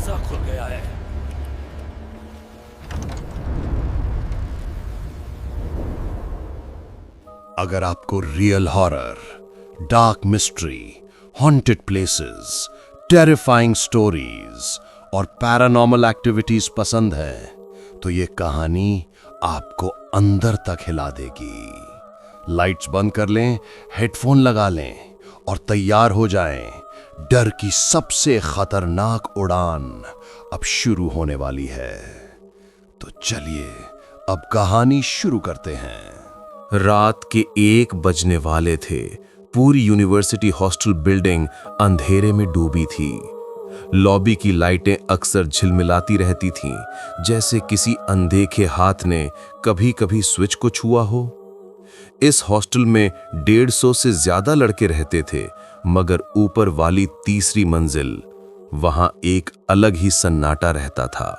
दरवाजा खुल गया है। अगर आपको real horror, dark mystery, haunted places, terrifying stories और पैरानॉर्मल एक्टिविटीज पसंद है तो ये कहानी आपको अंदर तक हिला देगी। लाइट्स बंद कर लें, हेडफोन लगा लें और तैयार हो जाएं। डर की सबसे खतरनाक उड़ान अब शुरू होने वाली है। तो चलिए अब कहानी शुरू करते हैं। रात के 1 बजने वाले थे। पूरी यूनिवर्सिटी हॉस्टल बिल्डिंग अंधेरे में डूबी थी। लॉबी की लाइटें अक्सर झिलमिलाती रहती थीं, जैसे किसी अनदेखे हाथ ने कभी-कभी स्विच को छुआ हो। इस हॉस्टल में 150 से ज्यादा लड़के रहते थे, मगर ऊपर वाली तीसरी मंजिल, वहां एक अलग ही सन्नाटा रहता था।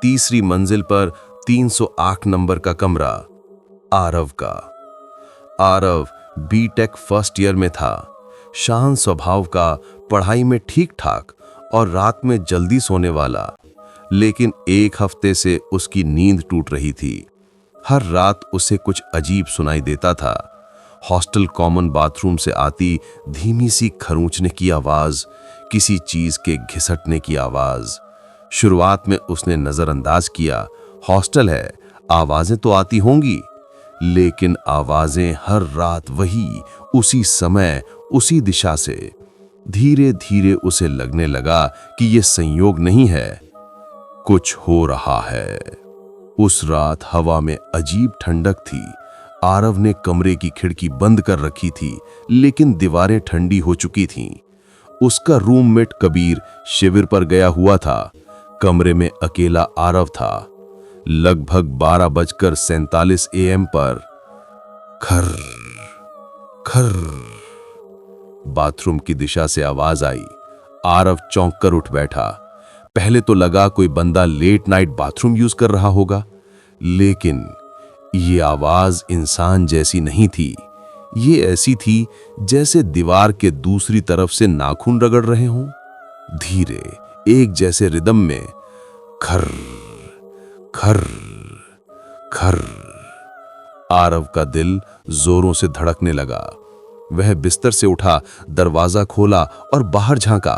तीसरी मंजिल पर 308 नंबर का कमरा आरव का। आरव बीटेक फर्स्ट ईयर में था। शांत स्वभाव का, पढ़ाई में ठीक ठाक और रात में जल्दी सोने वाला। लेकिन 1 हफ्ते से उसकी नींद टूट रही थी। हर रात उसे कुछ अजीब सुनाई देता था। हॉस्टल कॉमन बाथरूम से आती धीमी सी खरोंचने की आवाज, किसी चीज के घिसटने की आवाज। शुरुआत में उसने नजरअंदाज किया, हॉस्टल है, आवाजें तो आती होंगी। लेकिन आवाजें हर रात वही, उसी समय, उसी दिशा से। धीरे धीरे उसे लगने लगा कि यह संयोग नहीं है, कुछ हो रहा है। उस रात हवा में अजीब ठंडक थी। आरव ने कमरे की खिड़की बंद कर रखी थी, लेकिन दीवारें ठंडी हो चुकी थीं। उसका रूममेट कबीर शिविर पर गया हुआ था। कमरे में अकेला आरव था। लगभग 12:47 AM पर खर खर बाथरूम की दिशा से आवाज आई। आरव चौंक कर उठ बैठा। पहले तो लगा कोई बंदा लेट नाइट बाथरूम यूज कर रहा होगा, लेकिन ये आवाज इंसान जैसी नहीं थी। ये ऐसी थी जैसे दीवार के दूसरी तरफ से नाखून रगड़ रहे हों। धीरे, एक जैसे रिदम में खर खर खर। आरव का दिल जोरों से धड़कने लगा। वह बिस्तर से उठा, दरवाजा खोला और बाहर झांका।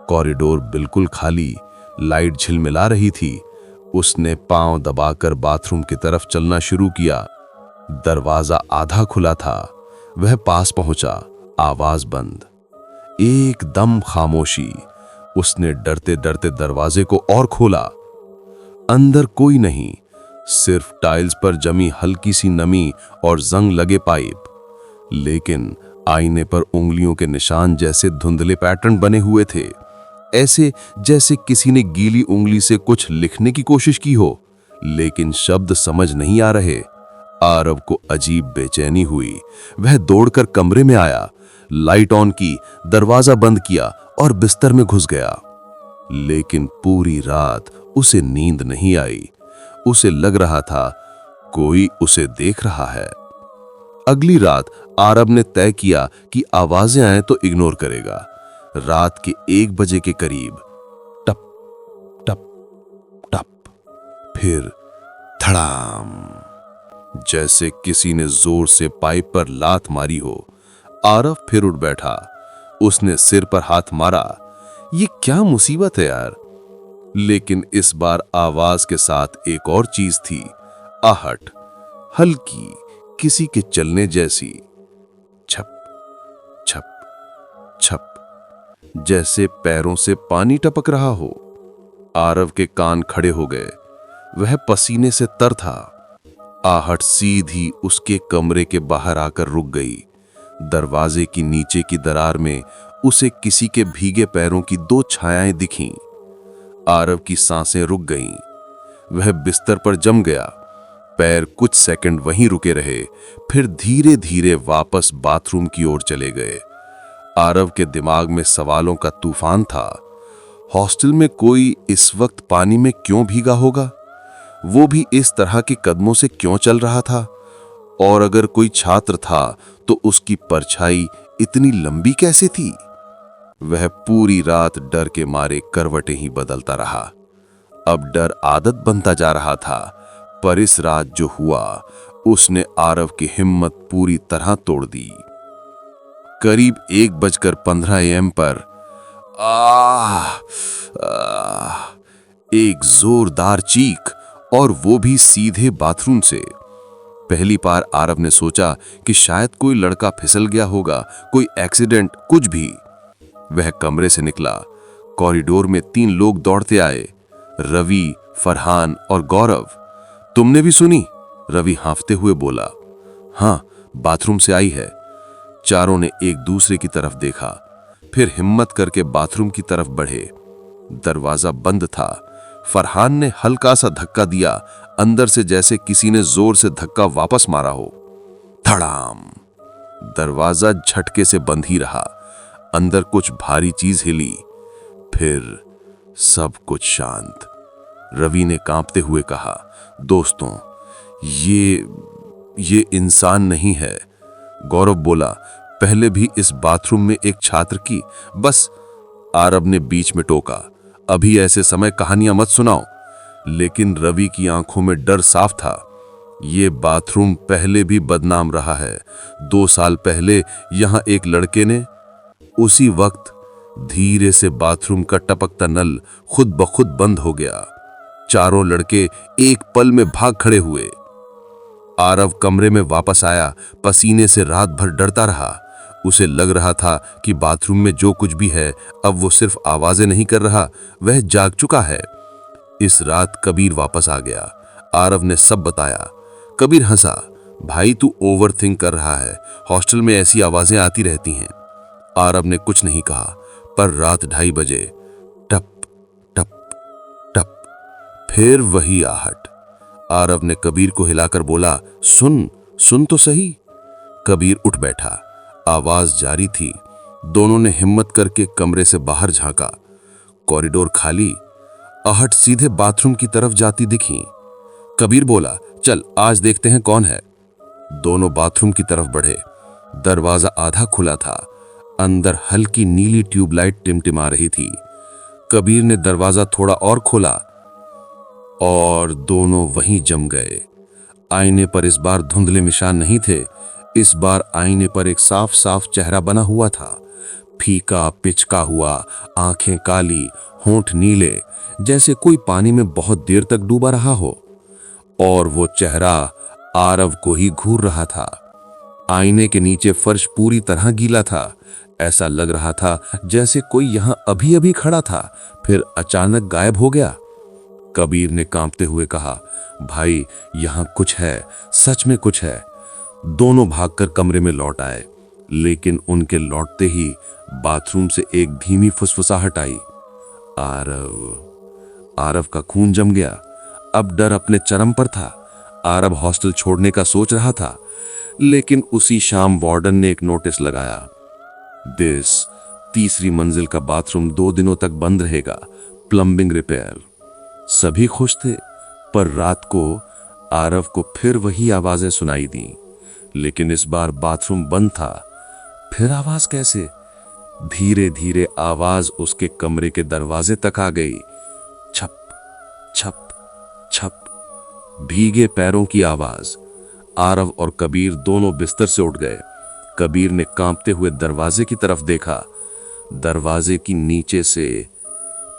कॉरिडोर बिल्कुल खाली, लाइट झिलमिला रही थी। उसने पांव दबाकर बाथरूम की तरफ चलना शुरू किया। दरवाजा आधा खुला था। वह पास पहुंचा, आवाज बंद, एकदम खामोशी। उसने डरते डरते दरवाजे को और खोला। अंदर कोई नहीं, सिर्फ टाइल्स पर जमी हल्की सी नमी और जंग लगे पाइप। लेकिन आईने पर उंगलियों के निशान जैसे धुंधले पैटर्न बने हुए थे, ऐसे जैसे किसी ने गीली उंगली से कुछ लिखने की कोशिश की हो, लेकिन शब्द समझ नहीं आ रहे। आरव को अजीब बेचैनी हुई। वह दौड़कर कमरे में आया, लाइट ऑन की, दरवाजा बंद किया और बिस्तर में घुस गया। लेकिन पूरी रात उसे नींद नहीं आई। उसे लग रहा था कोई उसे देख रहा है। अगली रात आरव ने तय किया कि आवाजें आए तो इग्नोर करेगा। रात के 1 बजे के करीब टप टप टप, फिर धड़ाम, जैसे किसी ने जोर से पाइप पर लात मारी हो। आरव फिर उठ बैठा। उसने सिर पर हाथ मारा। ये क्या मुसीबत है यार। लेकिन इस बार आवाज के साथ एक और चीज थी, आहट, हल्की, किसी के चलने जैसी। छप छप छप, जैसे पैरों से पानी टपक रहा हो। आरव के कान खड़े हो गए। वह पसीने से तर था। आहट सीधी उसके कमरे के बाहर आकर रुक गई। दरवाजे की नीचे की दरार में उसे किसी के भीगे पैरों की 2 छायाएं दिखीं। आरव की सांसें रुक गईं। वह बिस्तर पर जम गया। पैर कुछ सेकंड वहीं रुके रहे, फिर धीरे धीरे वापस बाथरूम की ओर चले गए। आरव के दिमाग में सवालों का तूफान था। हॉस्टल में कोई इस वक्त पानी में क्यों भीगा होगा? वो भी इस तरह के कदमों से क्यों चल रहा था? और अगर कोई छात्र था तो उसकी परछाई इतनी लंबी कैसे थी? वह पूरी रात डर के मारे करवटें ही बदलता रहा। अब डर आदत बनता जा रहा था, पर इस रात जो हुआ उसने आरव की हिम्मत पूरी तरह तोड़ दी। करीब 1:15 AM पर एक जोरदार चीख, और वो भी सीधे बाथरूम से। पहली बार आरव ने सोचा कि शायद कोई लड़का फिसल गया होगा, कोई एक्सीडेंट, कुछ भी। वह कमरे से निकला। कॉरिडोर में 3 लोग दौड़ते आए, रवि, फरहान और गौरव। तुमने भी सुनी? रवि हाँफते हुए बोला। हाँ, बाथरूम से आई है। चारों ने एक दूसरे की तरफ देखा, फिर हिम्मत करके बाथरूम की तरफ बढ़े। दरवाजा बंद था। फरहान ने हल्का सा धक्का दिया, अंदर से जैसे किसी ने जोर से धक्का वापस मारा हो। धड़ाम! दरवाजा झटके से बंद ही रहा। अंदर कुछ भारी चीज हिली, फिर सब कुछ शांत। रवि ने कांपते हुए कहा, दोस्तों, ये इंसान नहीं है। गौरव बोला, पहले भी इस बाथरूम में एक छात्र की। बस, आरव ने बीच में टोका, अभी ऐसे समय कहानियां मत सुनाओ। लेकिन रवि की आंखों में डर साफ था। ये बाथरूम पहले भी बदनाम रहा है। 2 साल पहले यहां एक लड़के ने, उसी वक्त धीरे से बाथरूम का टपकता नल खुद ब खुद बंद हो गया। चारों लड़के एक पल में भाग खड़े हुए। आरव कमरे में वापस आया, पसीने से रात भर डरता रहा। उसे लग रहा था कि बाथरूम में जो कुछ भी है, अब वो सिर्फ आवाजें नहीं कर रहा, वह जाग चुका है। इस रात कबीर वापस आ गया। आरव ने सब बताया। कबीर हंसा, भाई तू ओवर थिंक कर रहा है, हॉस्टल में ऐसी आवाजें आती रहती हैं। आरव ने कुछ नहीं कहा, पर रात 2:30 बजे टप टप टप, फिर वही आहट। आरव ने कबीर को हिलाकर बोला, सुन तो सही। कबीर उठ बैठा। आवाज जारी थी। दोनों ने हिम्मत करके कमरे से बाहर झांका। कॉरिडोर खाली, आहट सीधे बाथरूम की तरफ जाती दिखी। कबीर बोला, चल आज देखते हैं कौन है। दोनों बाथरूम की तरफ बढ़े। दरवाजा आधा खुला था। अंदर हल्की नीली ट्यूबलाइट टिमटिमा रही थी। कबीर ने दरवाजा थोड़ा और खोला और दोनों वहीं जम गए। आईने पर इस बार धुंधले निशान नहीं थे। इस बार आईने पर एक साफ साफ चेहरा बना हुआ था, फीका पिचका हुआ, आंखें काली, होंठ नीले, जैसे कोई पानी में बहुत देर तक डूबा रहा हो। और वो चेहरा आरव को ही घूर रहा था। आईने के नीचे फर्श पूरी तरह गीला था। ऐसा लग रहा था जैसे कोई यहां अभी अभी खड़ा था, फिर अचानक गायब हो गया। कबीर ने कांपते हुए कहा, भाई यहां कुछ है, सच में कुछ है। दोनों भागकर कमरे में लौट आए, लेकिन उनके लौटते ही बाथरूम से एक धीमी फुसफुसाहट आई। आरव का खून जम गया। अब डर अपने चरम पर था। आरव हॉस्टल छोड़ने का सोच रहा था, लेकिन उसी शाम वार्डन ने एक नोटिस लगाया, दिस 3री मंजिल का बाथरूम 2 दिनों तक बंद रहेगा, प्लम्बिंग रिपेयर। सभी खुश थे, पर रात को आरव को फिर वही आवाजें सुनाई दी, लेकिन इस बार बाथरूम बंद था। फिर आवाज कैसे? धीरे धीरे आवाज उसके कमरे के दरवाजे तक आ गई। छप छप छप, भीगे पैरों की आवाज। आरव और कबीर दोनों बिस्तर से उठ गए। कबीर ने कांपते हुए दरवाजे की तरफ देखा। दरवाजे की नीचे से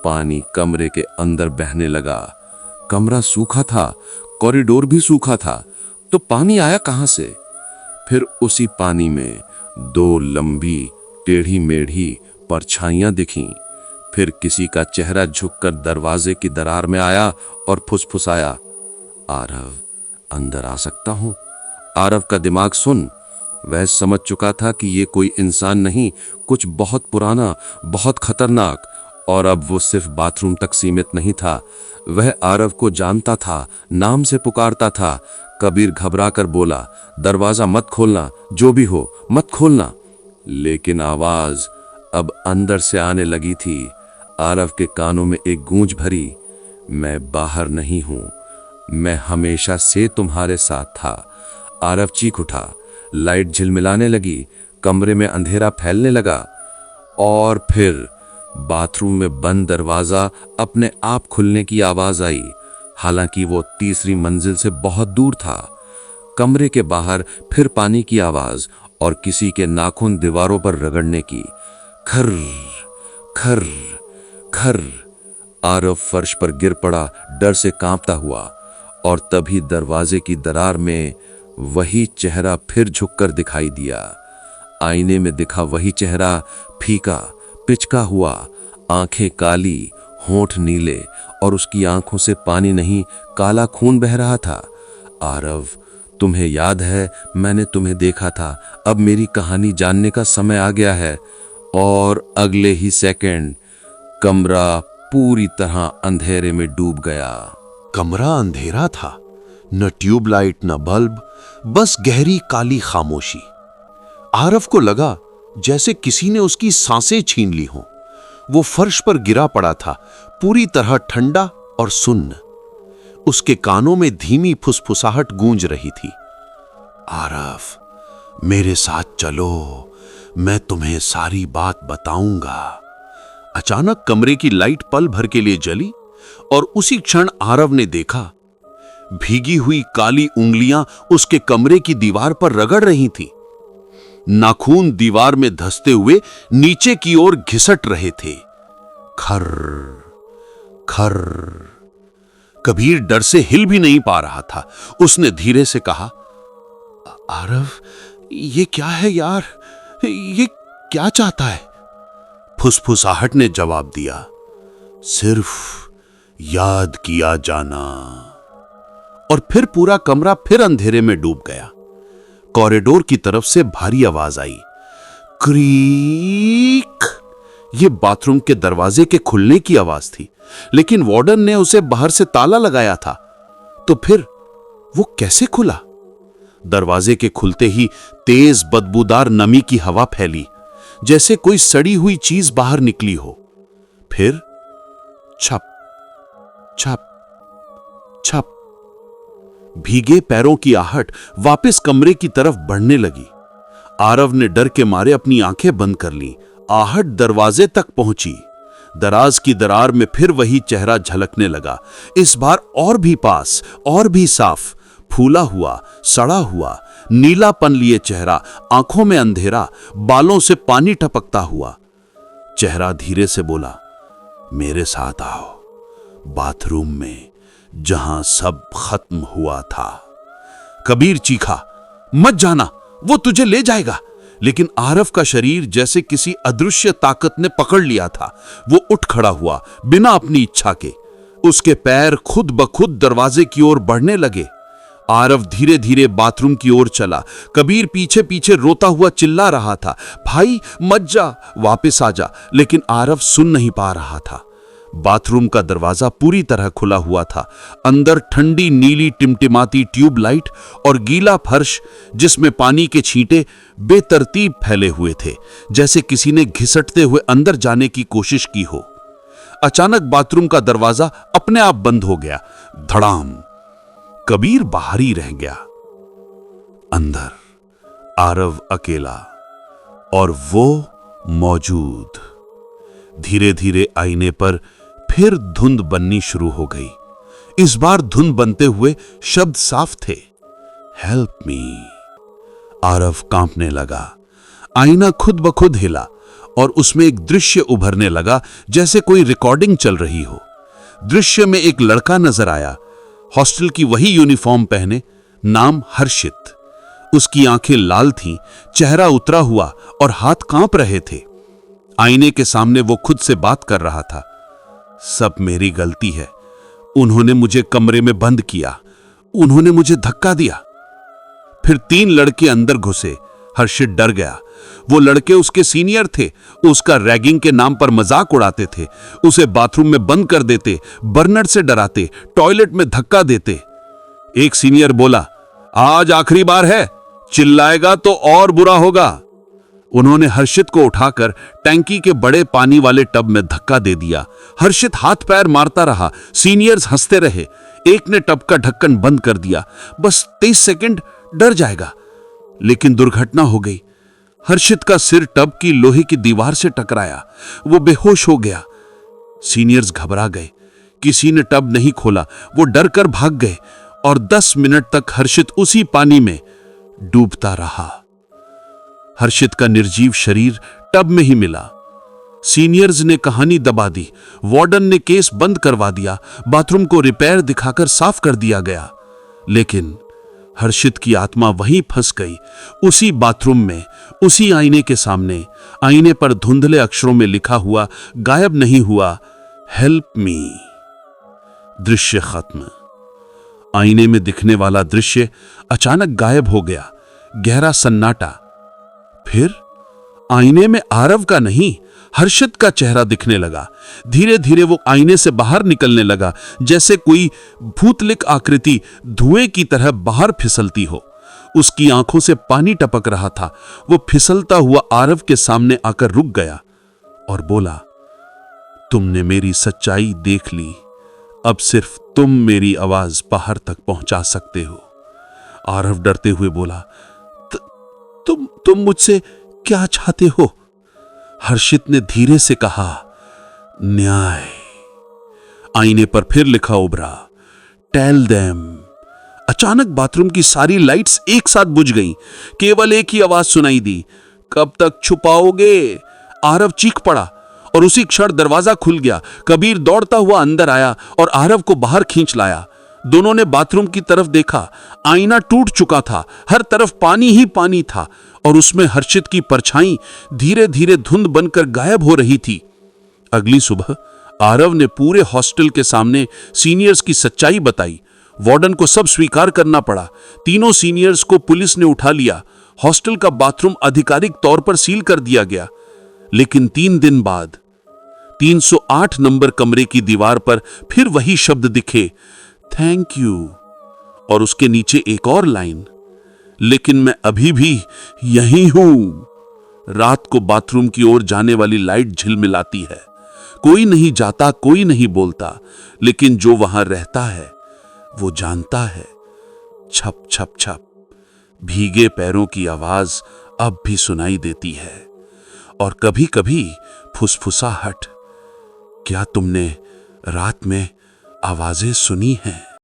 पानी कमरे के अंदर बहने लगा। कमरा सूखा था, कॉरिडोर भी सूखा था, तो पानी आया कहां से? फिर उसी पानी में 2 लंबी टेढ़ी मेढ़ी परछाइयां दिखीं। फिर किसी का चेहरा झुककर दरवाजे की दरार में आया और फुसफुसाया, आरव, अंदर आ सकता हूं? आरव का दिमाग सुन, वह समझ चुका था कि ये कोई इंसान नहीं, कुछ बहुत पुराना, बहुत खतरनाक। और अब वो सिर्फ बाथरूम तक सीमित नहीं था, वह आरव को जानता था, नाम से पुकारता था। कबीर घबराकर बोला, दरवाजा मत खोलना, जो भी हो मत खोलना। लेकिन आवाज अब अंदर से आने लगी थी। आरव के कानों में एक गूंज भरी, मैं बाहर नहीं हूं, मैं हमेशा से तुम्हारे साथ था। आरव चीख उठा, लाइट झिलमिलाने लगी, कमरे में अंधेरा फैलने लगा। और फिर बाथरूम में बंद दरवाजा अपने आप खुलने की आवाज आई। हालांकि वो तीसरी मंजिल से बहुत दूर था। कमरे के बाहर फिर पानी की आवाज और किसी के नाखून दीवारों पर रगड़ने की। खर खर खर। आरव फर्श पर गिर पड़ा, डर से कांपता हुआ। और तभी दरवाजे की दरार में वही चेहरा फिर झुककर दिखाई दिया। आईने में दिखा वही चेहरा, फीका, पिचका हुआ, आंखें काली, होंठ नीले, और उसकी आंखों से पानी नहीं, काला खून बह रहा था। आरव, तुम्हें याद है, मैंने तुम्हें देखा था। अब मेरी कहानी जानने का समय आ गया है। और अगले ही सेकंड कमरा पूरी तरह अंधेरे में डूब गया। कमरा अंधेरा था, न ट्यूबलाइट न बल्ब, बस गहरी काली खामोशी। आरव को लगा जैसे किसी ने उसकी सांसें छीन ली हों। वो फर्श पर गिरा पड़ा था, पूरी तरह ठंडा और सुन्न। उसके कानों में धीमी फुसफुसाहट गूंज रही थी। आरव, मेरे साथ चलो, मैं तुम्हें सारी बात बताऊंगा। अचानक कमरे की लाइट पल भर के लिए जली और उसी क्षण आरव ने देखा भीगी हुई काली उंगलियां उसके कमरे की दीवार पर रगड़ रही थीं। नाखून दीवार में धंसते हुए नीचे की ओर घिसट रहे थे। खर खर। कबीर डर से हिल भी नहीं पा रहा था। उसने धीरे से कहा, आरव, ये क्या है यार? ये क्या चाहता है? फुसफुसाहट ने जवाब दिया, सिर्फ याद किया जाना। और फिर पूरा कमरा फिर अंधेरे में डूब गया। कॉरिडोर की तरफ से भारी आवाज आई, क्रीक। यह बाथरूम के दरवाजे के खुलने की आवाज थी, लेकिन वार्डन ने उसे बाहर से ताला लगाया था। तो फिर वो कैसे खुला? दरवाजे के खुलते ही तेज बदबूदार नमी की हवा फैली, जैसे कोई सड़ी हुई चीज बाहर निकली हो। फिर छप छप छप। भीगे पैरों की आहट वापस कमरे की तरफ बढ़ने लगी। आरव ने डर के मारे अपनी आंखें बंद कर लीं। आहट दरवाजे तक पहुंची। दराज की दरार में फिर वही चेहरा झलकने लगा, इस बार और भी पास, और भी साफ। फूला हुआ, सड़ा हुआ, नीलापन लिए चेहरा, आंखों में अंधेरा, बालों से पानी टपकता हुआ। चेहरा धीरे से बोला, मेरे साथ आओ, बाथरूम में, जहां सब खत्म हुआ था। कबीर चीखा, मत जाना, वो तुझे ले जाएगा। लेकिन आरव का शरीर जैसे किसी अदृश्य ताकत ने पकड़ लिया था। वो उठ खड़ा हुआ बिना अपनी इच्छा के। उसके पैर खुद ब खुद दरवाजे की ओर बढ़ने लगे। आरव धीरे धीरे बाथरूम की ओर चला। कबीर पीछे पीछे रोता हुआ चिल्ला रहा था, भाई मत जा, वापस आ जा। लेकिन आरव सुन नहीं पा रहा था। बाथरूम का दरवाजा पूरी तरह खुला हुआ था। अंदर ठंडी नीली टिमटिमाती ट्यूबलाइट और गीला फर्श, जिसमें पानी के छींटे बेतरतीब फैले हुए थे, जैसे किसी ने घिसटते हुए अंदर जाने की कोशिश की हो। अचानक बाथरूम का दरवाजा अपने आप बंद हो गया। धड़ाम। कबीर बाहर ही रह गया। अंदर आरव अकेला, और वो मौजूद। धीरे धीरे आईने पर फिर धुंध बननी शुरू हो गई। इस बार धुंध बनते हुए शब्द साफ थे, हेल्प मी। आरव कांपने लगा। आईना खुद ब खुद हिला और उसमें एक दृश्य उभरने लगा, जैसे कोई रिकॉर्डिंग चल रही हो। दृश्य में एक लड़का नजर आया, हॉस्टल की वही यूनिफॉर्म पहने, नाम हर्षित। उसकी आंखें लाल थीं, चेहरा उतरा हुआ और हाथ कांप रहे थे। आईने के सामने वो खुद से बात कर रहा था, सब मेरी गलती है। उन्होंने मुझे कमरे में बंद किया, उन्होंने मुझे धक्का दिया। फिर 3 लड़के अंदर घुसे। हर्षित डर गया। वो लड़के उसके सीनियर थे, उसका रैगिंग के नाम पर मजाक उड़ाते थे, उसे बाथरूम में बंद कर देते, बर्नर से डराते, टॉयलेट में धक्का देते। एक सीनियर बोला, आज आखिरी बार है, चिल्लाएगा तो और बुरा होगा। उन्होंने हर्षित को उठाकर टैंकी के बड़े पानी वाले टब में धक्का दे दिया। हर्षित हाथ पैर मारता रहा। सीनियर्स हंसते रहे। एक ने टब का ढक्कन बंद कर दिया, बस 23 सेकंड, डर जाएगा। लेकिन दुर्घटना हो गई। हर्षित का सिर टब की लोहे की दीवार से टकराया। वो बेहोश हो गया। सीनियर्स घबरा गए। किसी ने टब नहीं खोला। वो डर कर भाग गए और 10 मिनट तक हर्षित उसी पानी में डूबता रहा। हर्षित का निर्जीव शरीर टब में ही मिला। सीनियर्स ने कहानी दबा दी। वार्डन ने केस बंद करवा दिया। बाथरूम को रिपेयर दिखाकर साफ कर दिया गया। लेकिन हर्षित की आत्मा वहीं फंस गई, उसी बाथरूम में, उसी आईने के सामने। आईने पर धुंधले अक्षरों में लिखा हुआ गायब नहीं हुआ, हेल्प मी। दृश्य खत्म। आईने में दिखने वाला दृश्य अचानक गायब हो गया। गहरा सन्नाटा। फिर आईने में आरव का नहीं, हर्षित का चेहरा दिखने लगा। धीरे धीरे वो आईने से बाहर निकलने लगा, जैसे कोई भूतलिक आकृति धुएं की तरह बाहर फिसलती हो। उसकी आंखों से पानी टपक रहा था। वो फिसलता हुआ आरव के सामने आकर रुक गया और बोला, तुमने मेरी सच्चाई देख ली। अब सिर्फ तुम मेरी आवाज बाहर तक पहुंचा सकते हो। आरव डरते हुए बोला, तुम मुझसे क्या चाहते हो? हर्षित ने धीरे से कहा, न्याय। आईने पर फिर लिखा उभरा, टेल देम। अचानक बाथरूम की सारी लाइट्स एक साथ बुझ गईं। केवल एक ही आवाज सुनाई दी, कब तक छुपाओगे? आरव चीख पड़ा और उसी क्षण दरवाजा खुल गया। कबीर दौड़ता हुआ अंदर आया और आरव को बाहर खींच लाया। दोनों ने बाथरूम की तरफ देखा। आईना टूट चुका था। हर तरफ पानी ही पानी था और उसमें हर्षित की परछाई धीरे धीरे धुंध बनकर गायब हो रही थी। अगली सुबह आरव ने पूरे हॉस्टल के सामने सीनियर्स की सच्चाई बताई। वार्डन को सब स्वीकार करना पड़ा। तीनों सीनियर्स को पुलिस ने उठा लिया। हॉस्टल का बाथरूम आधिकारिक तौर पर सील कर दिया गया। लेकिन 3 दिन बाद 308 नंबर कमरे की दीवार पर फिर वही शब्द दिखे, थैंक यू, और उसके नीचे एक और लाइन, लेकिन मैं अभी भी यहीं हूं। रात को बाथरूम की ओर जाने वाली लाइट झिलमिलाती है। कोई नहीं जाता, कोई नहीं बोलता, लेकिन जो वहां रहता है वो जानता है। छप छप छप भीगे पैरों की आवाज अब भी सुनाई देती है और कभी कभी फुसफुसाहट। क्या तुमने रात में आवाजें सुनी हैं?